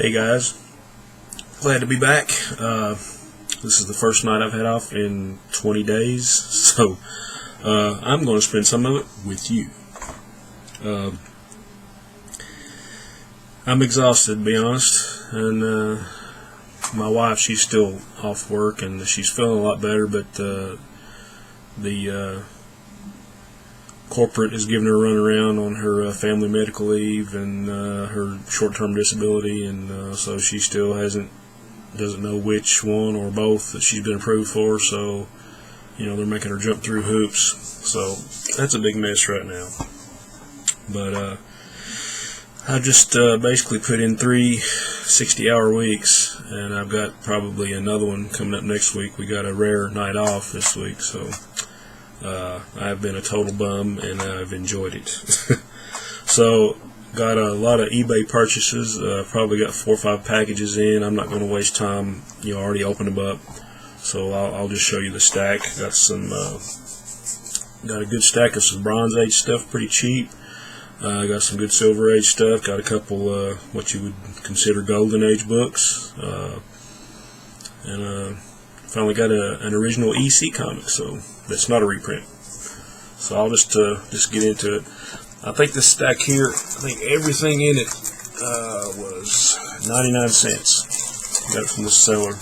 Hey guys, glad to be back. This is the first night I've had off in 20 days, so I'm going to spend some of it with you. I'm exhausted, to be honest, and my wife, she's still off work and she's feeling a lot better, but the corporate is giving her a run around on her family medical leave and her short-term disability, and so she still doesn't know which one or both that she's been approved for. So they're making her jump through hoops. So that's a big mess right now. But I just basically put in 3 60-hour weeks, and I've got probably another one coming up next week. We got a rare night off this week, so I've been a total bum, and I've enjoyed it. So, got a lot of eBay purchases. Probably got 4 or 5 packages in. I'm not going to waste time. Already opened them up. So I'll just show you the stack. Got a good stack of some Bronze Age stuff, pretty cheap. Got some good Silver Age stuff. Got a couple what you would consider Golden Age books. And finally got an original EC comic, so that's not a reprint. So I'll just get into it. I think this stack here, I think everything in it was 99 cents. Got it from the seller,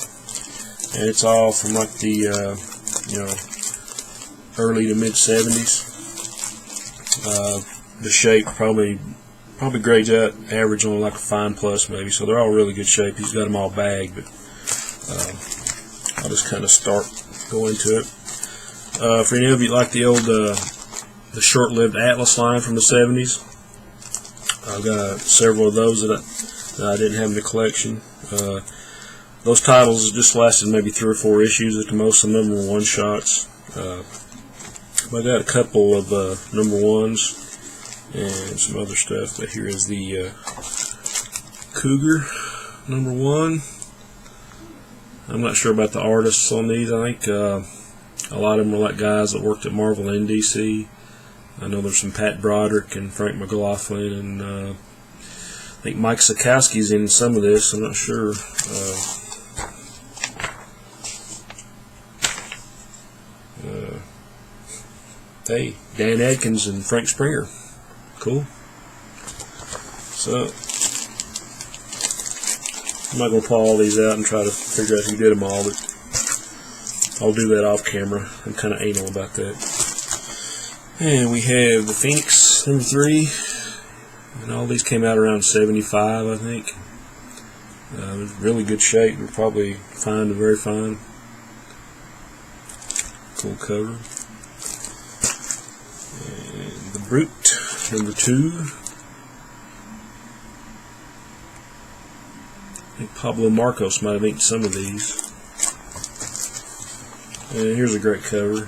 and it's all from like the early to mid 70s. The shape probably grades out average on like a fine plus maybe, so they're all really good shape. He's got them all bagged, but I'll just kind of go into it. For any of you like the old, the short-lived Atlas line from the 70s, I've got several of those that I didn't have in the collection. Those titles just lasted maybe 3 or 4 issues at the most. Some of them were one-shots. I got a couple of number ones and some other stuff. But here is the Cougar number 1. I'm not sure about the artists on these. I think a lot of them were like guys that worked at Marvel and DC. I know there's some Pat Broderick and Frank McLaughlin, and I think Mike Sekowsky's in some of this. I'm not sure. Hey, Dan Adkins and Frank Springer. Cool. So I'm not going to pull all these out and try to figure out who did them all, but I'll do that off camera. I'm kind of anal about that. And we have the Phoenix number 3, and all these came out around 75, I think. Really good shape. They're probably fine to very fine. Cool cover. And the Brute number 2. I think Pablo Marcos might have inked some of these. And here's a great cover.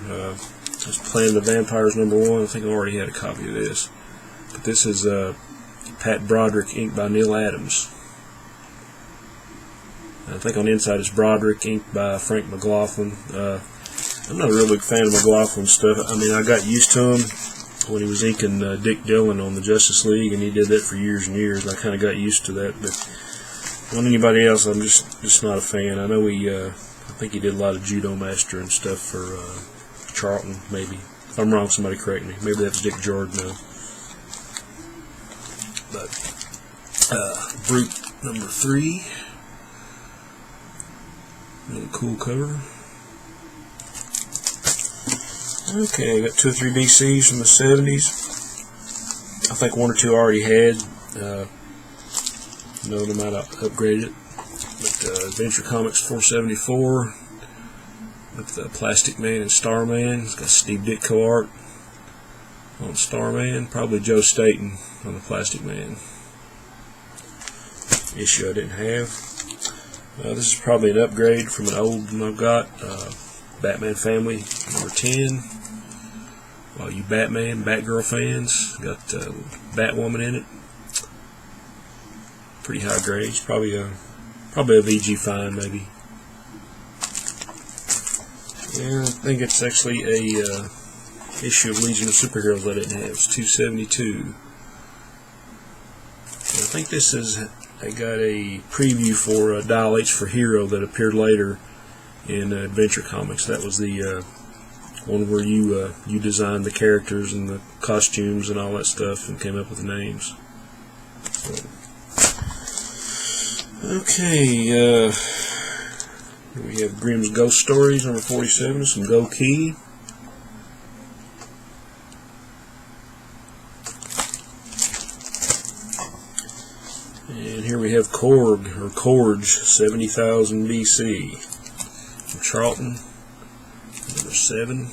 Just Playing the Vampires number 1. I think I already had a copy of this. But this is Pat Broderick inked by Neil Adams. I think on the inside it's Broderick inked by Frank McLaughlin. I'm not a real big fan of McLaughlin's stuff. I mean, I got used to him when he was inking Dick Dillon on the Justice League, and he did that for years and years. I kind of got used to that, but on anybody else, I'm just not a fan. I know I think he did a lot of Judo Master and stuff for Charlton, maybe. If I'm wrong, somebody correct me. Maybe that's Dick Jordan, though. But Brute number 3. Really cool cover. Okay, I got 2 or 3 BCs from the 70s. I think 1 or 2 I already had. No, they might have upgraded it. But Adventure Comics 474 with Plastic Man and Starman. It's got Steve Ditko art on Starman. Probably Joe Staton on the Plastic Man issue I didn't have. This is probably an upgrade from an old one I've got. Batman Family number 10. All you Batman, Batgirl fans, got Batwoman in it. Pretty high grades, probably a VG fine maybe. Yeah, I think it's actually a issue of Legion of Superheroes I didn't have. It's 272. I think this is I got a preview for Dial H for Hero that appeared later in Adventure Comics. That was the one where you designed the characters and the costumes and all that stuff and came up with the names. So, okay, here we have Grimm's Ghost Stories number 47, some Go-Key. And here we have Korg, or Korg, 70,000 BC. From Charlton, number 7.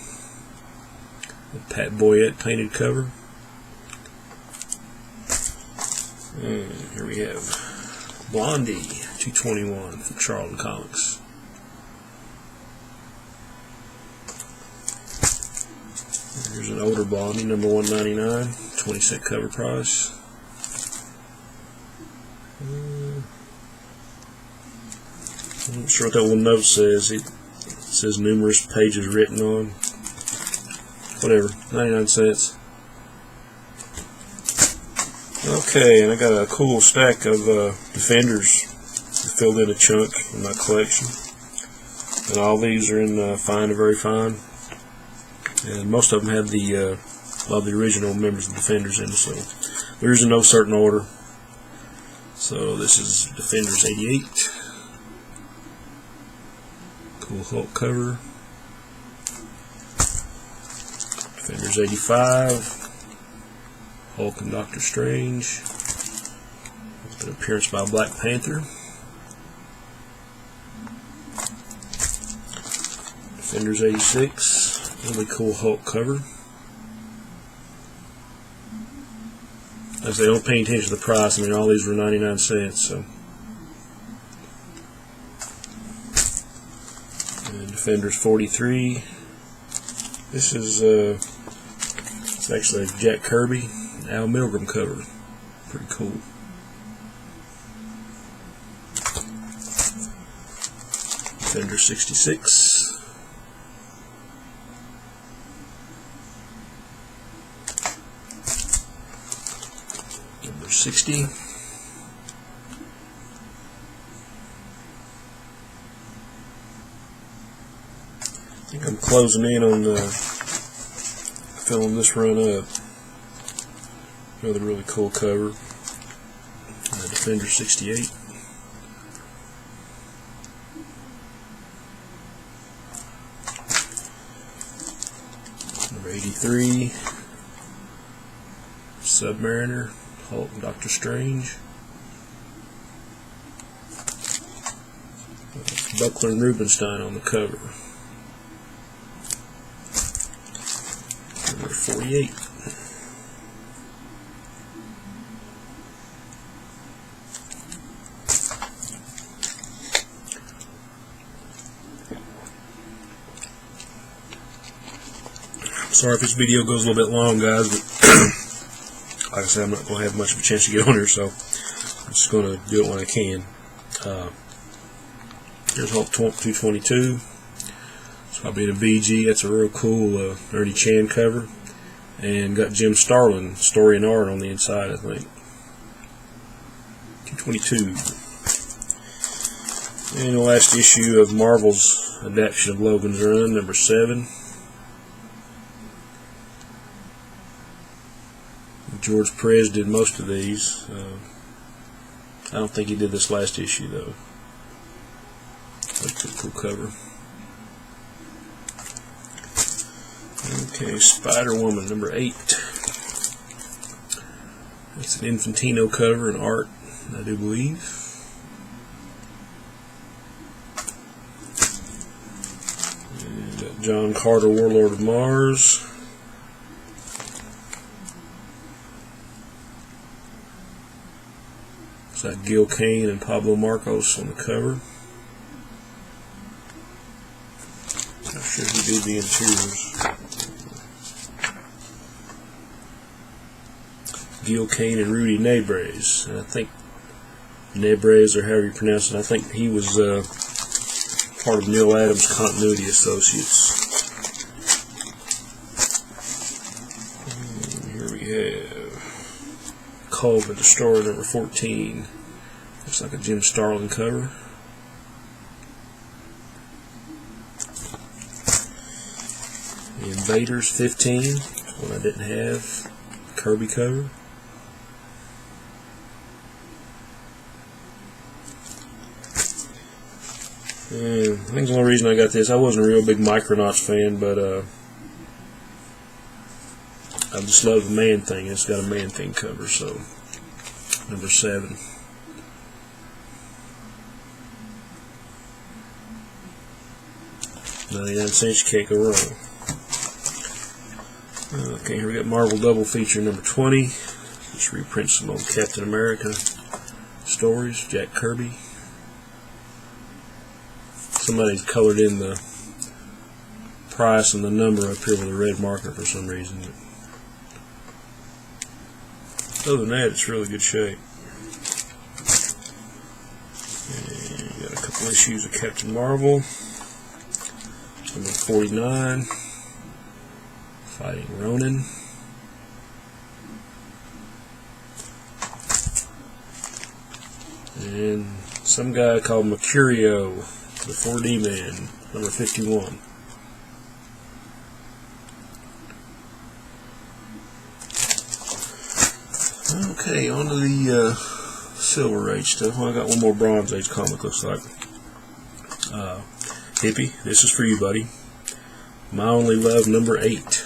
The Pat Boyette painted cover. And here we have Blondie, 221 from Charlton Comics. Here's an older Blondie, number 199, 20-cent cover price. I'm not sure what that little note says. It says numerous pages written on. Whatever, 99 cents. Okay, and I got a cool stack of Defenders that filled in a chunk in my collection. And all these are in fine to very fine. And most of them have a lot of the original members of Defenders in them, so there's in no certain order. So this is Defenders 88. Cool Hulk cover. Defenders 85. Hulk and Doctor Strange. With an appearance by Black Panther. Defenders 86. Really cool Hulk cover. As they don't pay attention to the price, I mean, all these were 99 cents, so. And Defenders 43. This is, it's actually a Jack Kirby, Al Milgrom cover. Pretty cool. Defender 66. Number 60. I think I'm closing in on filling this run up. Another really cool cover. Defender 68. Number 83. Submariner, Hulk and Doctor Strange. Buckler and Rubenstein on the cover. Number 48. Sorry if this video goes a little bit long, guys, but like I said, I'm not going to have much of a chance to get on here, so I'm just going to do it when I can. Here's Hulk 222. It's probably in a BG. That's a real cool Ernie Chan cover. And got Jim Starlin, story and art on the inside, I think. 222. And the last issue of Marvel's adaptation of Logan's Run, number 7. George Perez did most of these. I don't think he did this last issue, though. That's a cool cover. Okay, Spider-Woman, number 8. It's an Infantino cover and art, I do believe. And got John Carter, Warlord of Mars. It's got Gil Kane and Pablo Marcos on the cover. Not sure who did the interiors. Gil Kane and Rudy Nebres. And I think Nebres, or however you pronounce it, I think he was part of Neil Adams' Continuity Associates. And here we have Call the Destroyer, number 14. Looks like a Jim Starlin cover. The Invaders 15, one I didn't have. Kirby cover. And I think the only reason I got this, I wasn't a real big Micronauts fan, but I just love the Man-Thing. It's got a Man-Thing cover, so number 7. $0.99, can't go wrong. Okay, here we got Marvel Double Feature number 20. Just reprint some old Captain America stories. Jack Kirby. Somebody's colored in the price and the number up here with a red marker for some reason. But other than that, it's really good shape. And got a couple issues of Captain Marvel. Number 49. Fighting Ronin. And some guy called Mercurio, the 4D Man, number 51. Okay, on to the Silver Age stuff. Well, I got one more Bronze Age comic, looks like. Hippie, this is for you, buddy. My Only Love, number 8.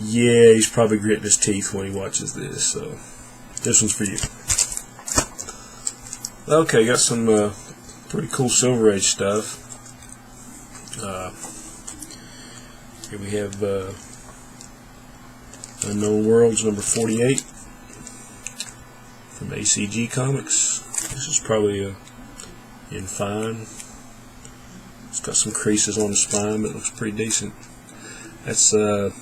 Yeah, he's probably gritting his teeth when he watches this, so this one's for you. Okay, got some pretty cool Silver Age stuff. Here we have Unknown Worlds number 48 from ACG Comics. This is probably in fine. It's got some creases on the spine, but it looks pretty decent. That's the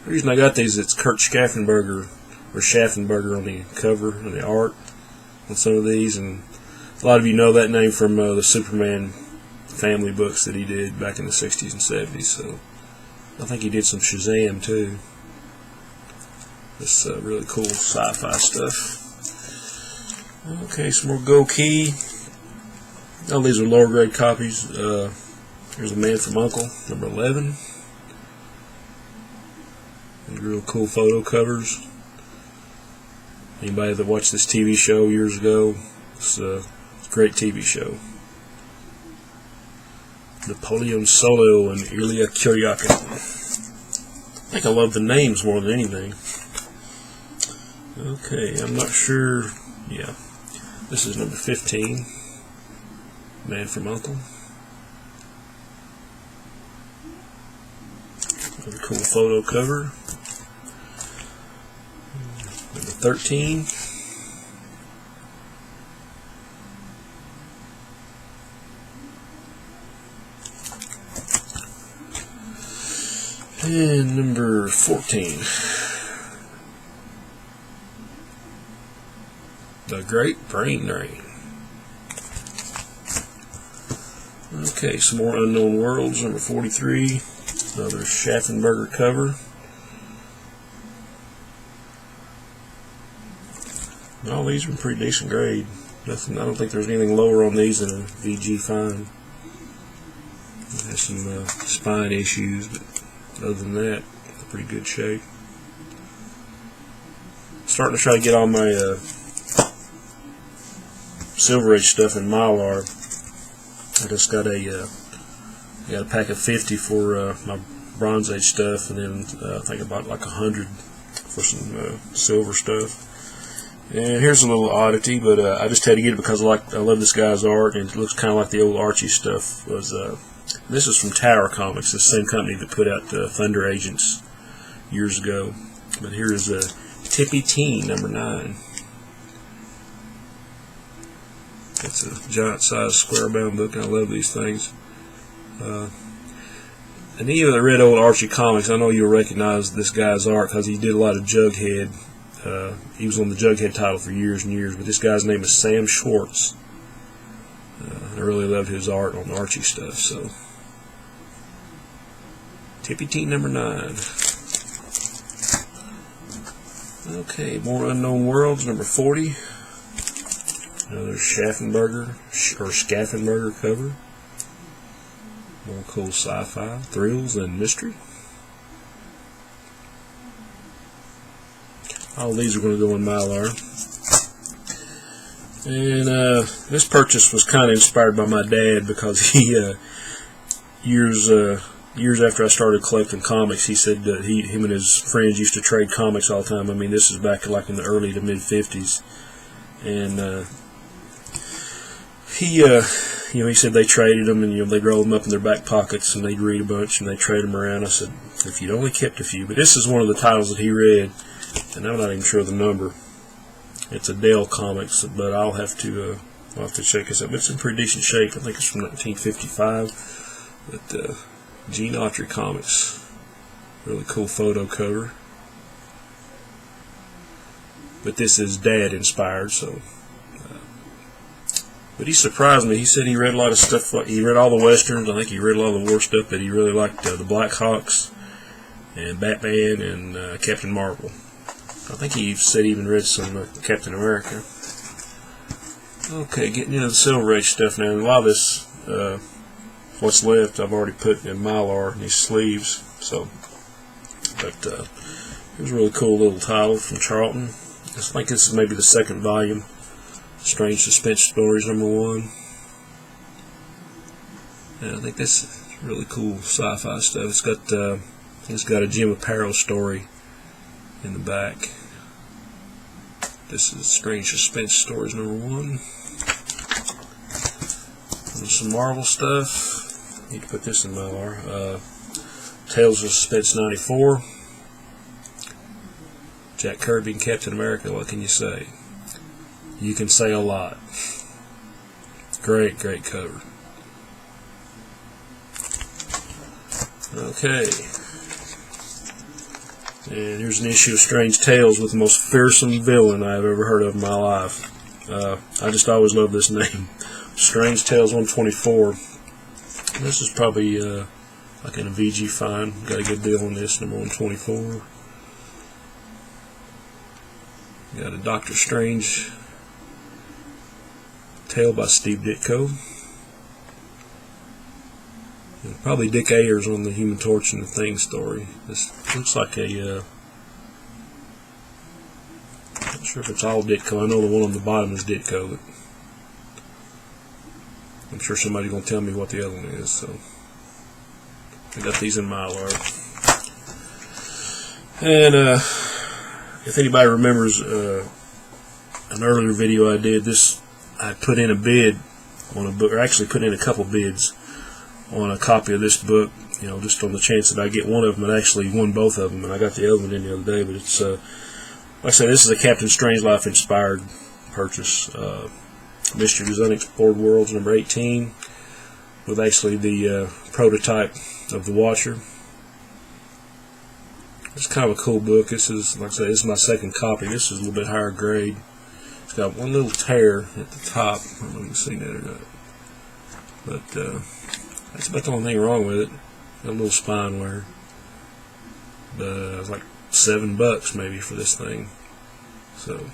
reason I got these. It's Kurt Schaffenberger on the cover and the art on some of these, and a lot of you know that name from the Superman family books that he did back in the 60s and 70s. So I think he did some Shazam too. This really cool sci-fi stuff. Okay, some more Gokey. Oh, these are lower grade copies. Here's A Man from U.N.C.L.E., number 11. These real cool photo covers. Anybody that watched this TV show years ago, it's a great TV show. Napoleon Solo and Ilya Kuryakin. I think I love the names more than anything. Okay, I'm not sure. Yeah, this is number 15. Man from U.N.C.L.E. Another cool photo cover. Number 13. And number 14. The Great Brain Drain. Okay, some more Unknown Worlds, number 43. Another Schaffenberger cover. All these are in pretty decent grade. Nothing. I don't think there's anything lower on these than a VG Fine. Has some spine issues, but other than that, pretty good shape. Starting to try to get all my Silver Age stuff in Mylar. I just got a pack of 50 for my Bronze Age stuff, and then I think about like 100 for some silver stuff. And here's a little oddity, but I just had to get it because I love this guy's art, and it looks kind of like the old Archie stuff. This is from Tower Comics, the same company that put out Thunder Agents years ago. But here is Tippy Teen, number 9. It's a giant-sized square-bound book, and I love these things. And even the read old Archie comics, I know you'll recognize this guy's art because he did a lot of Jughead. He was on the Jughead title for years and years, but this guy's name is Sam Schwartz. I really loved his art on the Archie stuff. So, Tippy Teen number 9. Okay, More Unknown Worlds, number 40. Another Schaffenberger cover. More cool sci-fi, thrills, and mystery. All these are going to go in Mylar. And this purchase was kind of inspired by my dad, because he years after I started collecting comics, he said that him and his friends used to trade comics all the time. I mean, this is back like in the early to mid 50s, and he said they traded them, and they'd roll them up in their back pockets, and they'd read a bunch, and they'd trade them around. I said, if you'd only kept a few. But this is one of the titles that he read, and I'm not even sure of the number. It's a Dell Comics, but I'll have to check this out. But it's in pretty decent shape. I think it's from 1955. But Gene Autry Comics, really cool photo cover. But this is Dad inspired, so. But he surprised me. He said he read a lot of stuff. He read all the westerns. I think he read a lot of the war stuff, but he really liked the Black Hawks and Batman and Captain Marvel. I think he said he even read some Captain America. Okay, getting into the Silver Age stuff now. A lot of this, what's left, I've already put in Mylar in these sleeves. So, but it was a really cool little title from Charlton. I think this is maybe the second volume. Strange Suspense Stories, number 1. And I think this is really cool sci-fi stuff. It's got a Jim Aparo story in the back. This is Strange Suspense Stories, number 1. And some Marvel stuff. Need to put this in Mylar. Tales of Suspense 94. Jack Kirby and Captain America. What can you say? You can say a lot. Great cover. Okay. And here's an issue of Strange Tales with the most fearsome villain I've ever heard of in my life. I just always loved this name. Strange Tales 124. This is probably like in a VG find. Got a good deal on this, number 124. Got a Doctor Strange tale by Steve Ditko. And probably Dick Ayers on the Human Torch and the Thing story. This looks like a not sure if it's all Ditko. I know the one on the bottom is Ditko, but I'm sure somebody's going to tell me what the other one is. So I got these in Mylar. And if anybody remembers an earlier video I did, I put in a bid on a book, or actually put in a couple bids on a copy of this book, just on the chance that I get one of them, and actually won both of them, and I got the other one in the other day. But it's, like I said, this is a Captain Strangelove inspired purchase. Mystery of Unexplored Worlds, number 18, with actually the prototype of the Watcher. It's kind of a cool book. This is, like I said, this is my second copy. This is a little bit higher grade. It's got one little tear at the top. I don't know if you can see that or not. But that's about the only thing wrong with it. Got a little spine wear. But it's like $7 maybe for this thing. So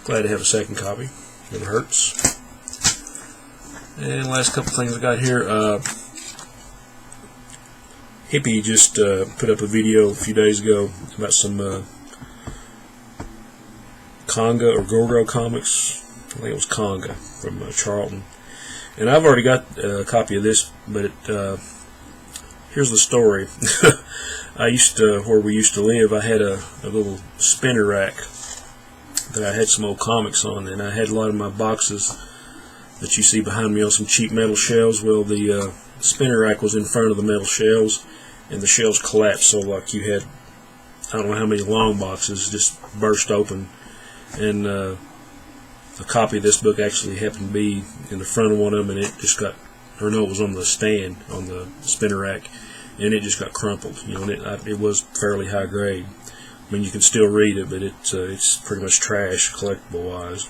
glad to have a second copy. Never hurts. And last couple things I got here. Hippie just put up a video a few days ago about some Conga or Gorgo comics. I think it was Conga from Charlton. And I've already got a copy of this, but here's the story. Where we used to live, I had a little spinner rack that I had some old comics on, and I had a lot of my boxes that you see behind me on some cheap metal shelves. Well, the spinner rack was in front of the metal shelves, and the shelves collapsed, so like you had, I don't know how many long boxes just burst open, and a copy of this book actually happened to be in the front of one of them, and it just got, or no, it was on the stand on the spinner rack, and it just got crumpled. And it was fairly high grade. I mean, you can still read it, but it's pretty much trash collectible wise.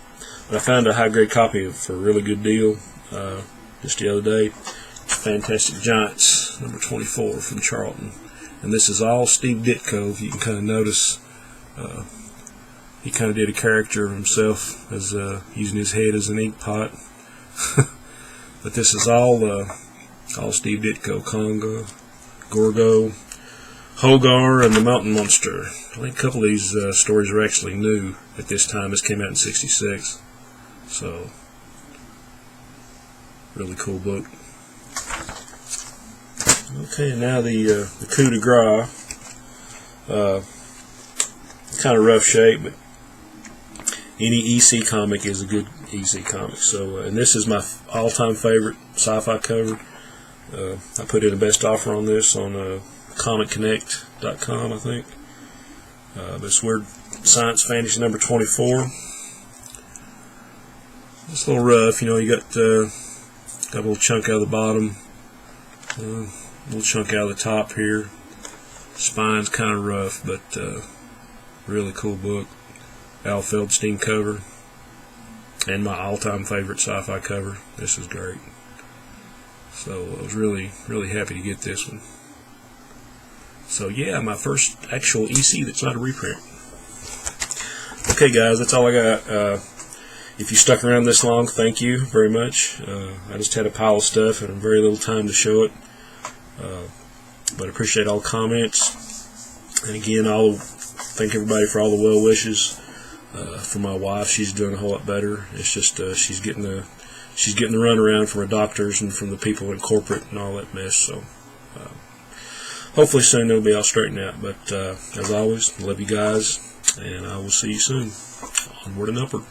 But I found a high grade copy for a really good deal just the other day. Fantastic Giants, number 24 from Charlton. And this is all Steve Ditko, if you can kind of notice he kind of did a character of himself as using his head as an ink pot. But this is all Steve Ditko: Conga, Gorgo, Hogar, and the Mountain Monster. I think a couple of these stories are actually new at this time. This came out in '66, so really cool book. Okay, now the coup de grace. Kind of rough shape, but any EC comic is a good EC comic. So, and this is my all-time favorite sci-fi cover. I put in a best offer on this on ComicConnect.com, I think. This Weird Science Fantasy number 24. It's a little rough, you know. You got a little chunk out of the bottom, a little chunk out of the top here. Spine's kind of rough, but really cool book. Al Feldstein cover, and my all-time favorite sci-fi cover. This is great. So I was really, really happy to get this one. So yeah, my first actual EC that's not a reprint. Okay guys, that's all I got. If you stuck around this long, thank you very much. I just had a pile of stuff and very little time to show it. But I appreciate all the comments. And again, I'll thank everybody for all the well wishes. For my wife, she's doing a whole lot better. It's just she's getting the runaround from her doctors and from the people in corporate and all that mess. So hopefully soon it'll be all straightened out. But as always, love you guys, and I will see you soon. Onward and upward.